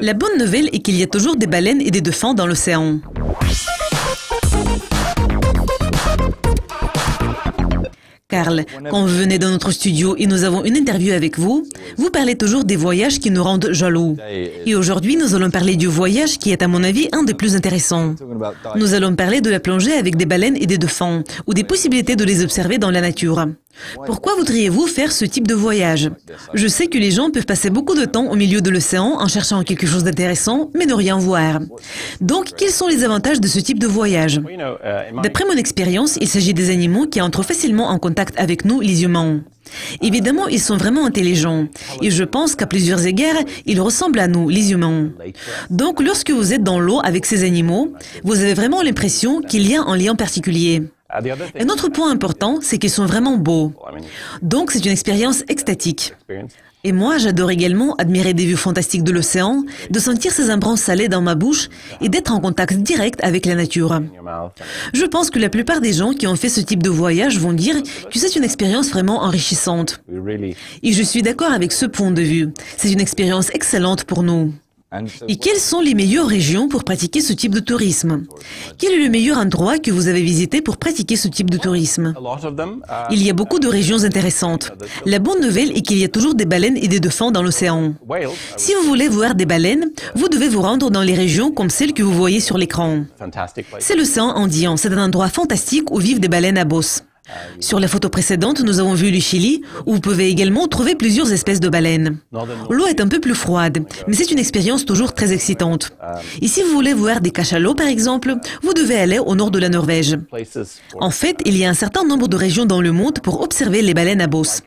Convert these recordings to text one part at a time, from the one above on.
La bonne nouvelle est qu'il y a toujours des baleines et des dauphins dans l'océan. Carl, quand vous venez dans notre studio et nous avons une interview avec vous, vous parlez toujours des voyages qui nous rendent jaloux. Et aujourd'hui, nous allons parler du voyage qui est à mon avis un des plus intéressants. Nous allons parler de la plongée avec des baleines et des dauphins, ou des possibilités de les observer dans la nature. Pourquoi voudriez-vous faire ce type de voyage? Je sais que les gens peuvent passer beaucoup de temps au milieu de l'océan en cherchant quelque chose d'intéressant, mais ne rien voir. Donc, quels sont les avantages de ce type de voyage? D'après mon expérience, il s'agit des animaux qui entrent facilement en contact avec nous, les humains. Évidemment, ils sont vraiment intelligents. Et je pense qu'à plusieurs égards, ils ressemblent à nous, les humains. Donc, lorsque vous êtes dans l'eau avec ces animaux, vous avez vraiment l'impression qu'il y a un lien particulier. Un autre point important, c'est qu'ils sont vraiment beaux. Donc, c'est une expérience extatique. Et moi, j'adore également admirer des vues fantastiques de l'océan, de sentir ces embruns salés dans ma bouche et d'être en contact direct avec la nature. Je pense que la plupart des gens qui ont fait ce type de voyage vont dire que c'est une expérience vraiment enrichissante. Et je suis d'accord avec ce point de vue. C'est une expérience excellente pour nous. Et quelles sont les meilleures régions pour pratiquer ce type de tourisme? Quel est le meilleur endroit que vous avez visité pour pratiquer ce type de tourisme? Il y a beaucoup de régions intéressantes. La bonne nouvelle est qu'il y a toujours des baleines et des dauphins dans l'océan. Si vous voulez voir des baleines, vous devez vous rendre dans les régions comme celles que vous voyez sur l'écran. C'est l'océan Indien. C'est un endroit fantastique où vivent des baleines à bosse. Sur la photo précédente, nous avons vu le Chili, où vous pouvez également trouver plusieurs espèces de baleines. L'eau est un peu plus froide, mais c'est une expérience toujours très excitante. Et si vous voulez voir des cachalots, par exemple, vous devez aller au nord de la Norvège. En fait, il y a un certain nombre de régions dans le monde pour observer les baleines à bosse.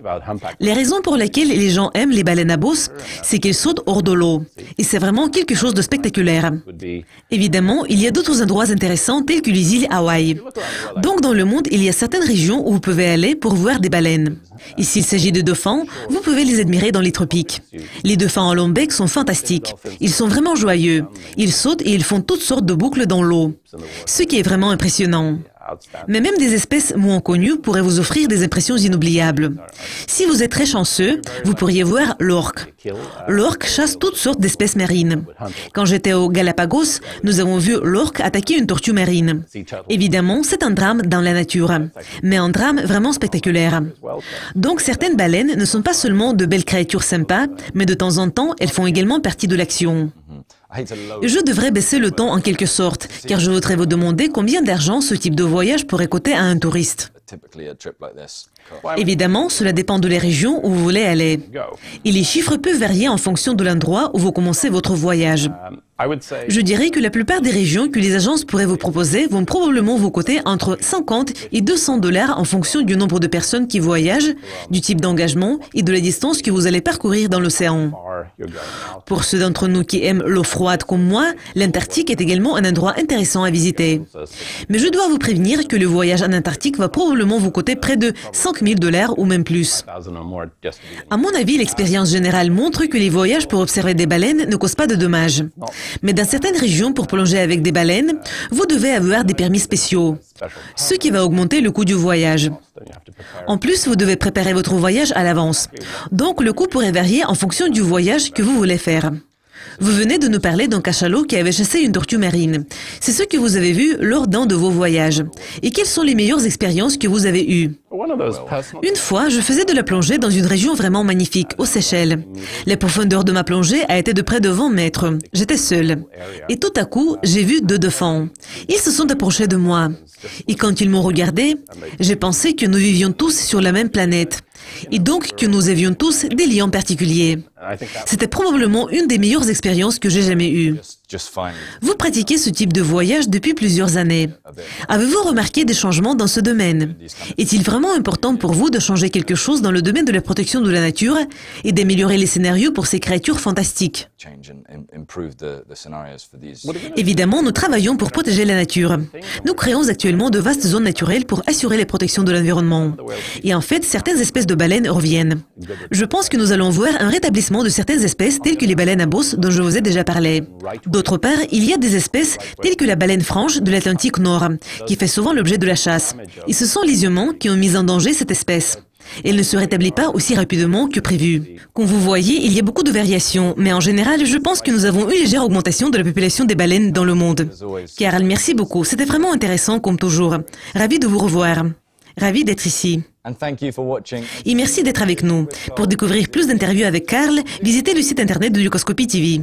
Les raisons pour lesquelles les gens aiment les baleines à bosse, c'est qu'elles sautent hors de l'eau. Et c'est vraiment quelque chose de spectaculaire. Évidemment, il y a d'autres endroits intéressants tels que les îles Hawaï. Donc, dans le monde, il y a certaines régions où vous pouvez aller pour voir des baleines. Et s'il s'agit de dauphins, vous pouvez les admirer dans les tropiques. Les dauphins à long bec sont fantastiques. Ils sont vraiment joyeux. Ils sautent et ils font toutes sortes de boucles dans l'eau. Ce qui est vraiment impressionnant. Mais même des espèces moins connues pourraient vous offrir des impressions inoubliables. Si vous êtes très chanceux, vous pourriez voir l'orque. L'orque chasse toutes sortes d'espèces marines. Quand j'étais aux Galapagos, nous avons vu l'orque attaquer une tortue marine. Évidemment, c'est un drame dans la nature, mais un drame vraiment spectaculaire. Donc certaines baleines ne sont pas seulement de belles créatures sympas, mais de temps en temps, elles font également partie de l'action. Je devrais baisser le ton en quelque sorte, car je voudrais vous demander combien d'argent ce type de voyage pourrait coûter à un touriste. Évidemment, cela dépend de la région où vous voulez aller. Et les chiffres peuvent varier en fonction de l'endroit où vous commencez votre voyage. Je dirais que la plupart des régions que les agences pourraient vous proposer vont probablement vous coûter entre 50 et 200 $ en fonction du nombre de personnes qui voyagent, du type d'engagement et de la distance que vous allez parcourir dans l'océan. Pour ceux d'entre nous qui aiment l'eau froide comme moi, l'Antarctique est également un endroit intéressant à visiter. Mais je dois vous prévenir que le voyage en Antarctique va probablement vous coûter près de 5 000 $ ou même plus. À mon avis, l'expérience générale montre que les voyages pour observer des baleines ne causent pas de dommages. Mais dans certaines régions, pour plonger avec des baleines, vous devez avoir des permis spéciaux, ce qui va augmenter le coût du voyage. En plus, vous devez préparer votre voyage à l'avance. Donc, le coût pourrait varier en fonction du voyage que vous voulez faire. Vous venez de nous parler d'un cachalot qui avait chassé une tortue marine. C'est ce que vous avez vu lors d'un de vos voyages. Et quelles sont les meilleures expériences que vous avez eues? Une fois, je faisais de la plongée dans une région vraiment magnifique, aux Seychelles. La profondeur de ma plongée a été de près de 20 mètres. J'étais seule. Et tout à coup, j'ai vu 2 dauphins. Ils se sont approchés de moi. Et quand ils m'ont regardé, j'ai pensé que nous vivions tous sur la même planète. Et donc que nous avions tous des liens particuliers. C'était probablement une des meilleures expériences que j'ai jamais eues. Vous pratiquez ce type de voyage depuis plusieurs années. Avez-vous remarqué des changements dans ce domaine? Est-il vraiment important pour vous de changer quelque chose dans le domaine de la protection de la nature et d'améliorer les scénarios pour ces créatures fantastiques? Évidemment, nous travaillons pour protéger la nature. Nous créons actuellement de vastes zones naturelles pour assurer la protection de l'environnement. Et en fait, certaines espèces de baleines reviennent. Je pense que nous allons voir un rétablissement de certaines espèces telles que les baleines à bosse dont je vous ai déjà parlé. D'autre part, il y a des espèces telles que la baleine franche de l'Atlantique Nord, qui fait souvent l'objet de la chasse. Et ce sont les humains qui ont mis en danger cette espèce. Elle ne se rétablit pas aussi rapidement que prévu. Comme vous voyez, il y a beaucoup de variations, mais en général, je pense que nous avons une légère augmentation de la population des baleines dans le monde. Carl, merci beaucoup. C'était vraiment intéressant comme toujours. Ravi de vous revoir. Ravi d'être ici. Et merci d'être avec nous. Pour découvrir plus d'interviews avec Carl, visitez le site internet de Leucoscopie TV.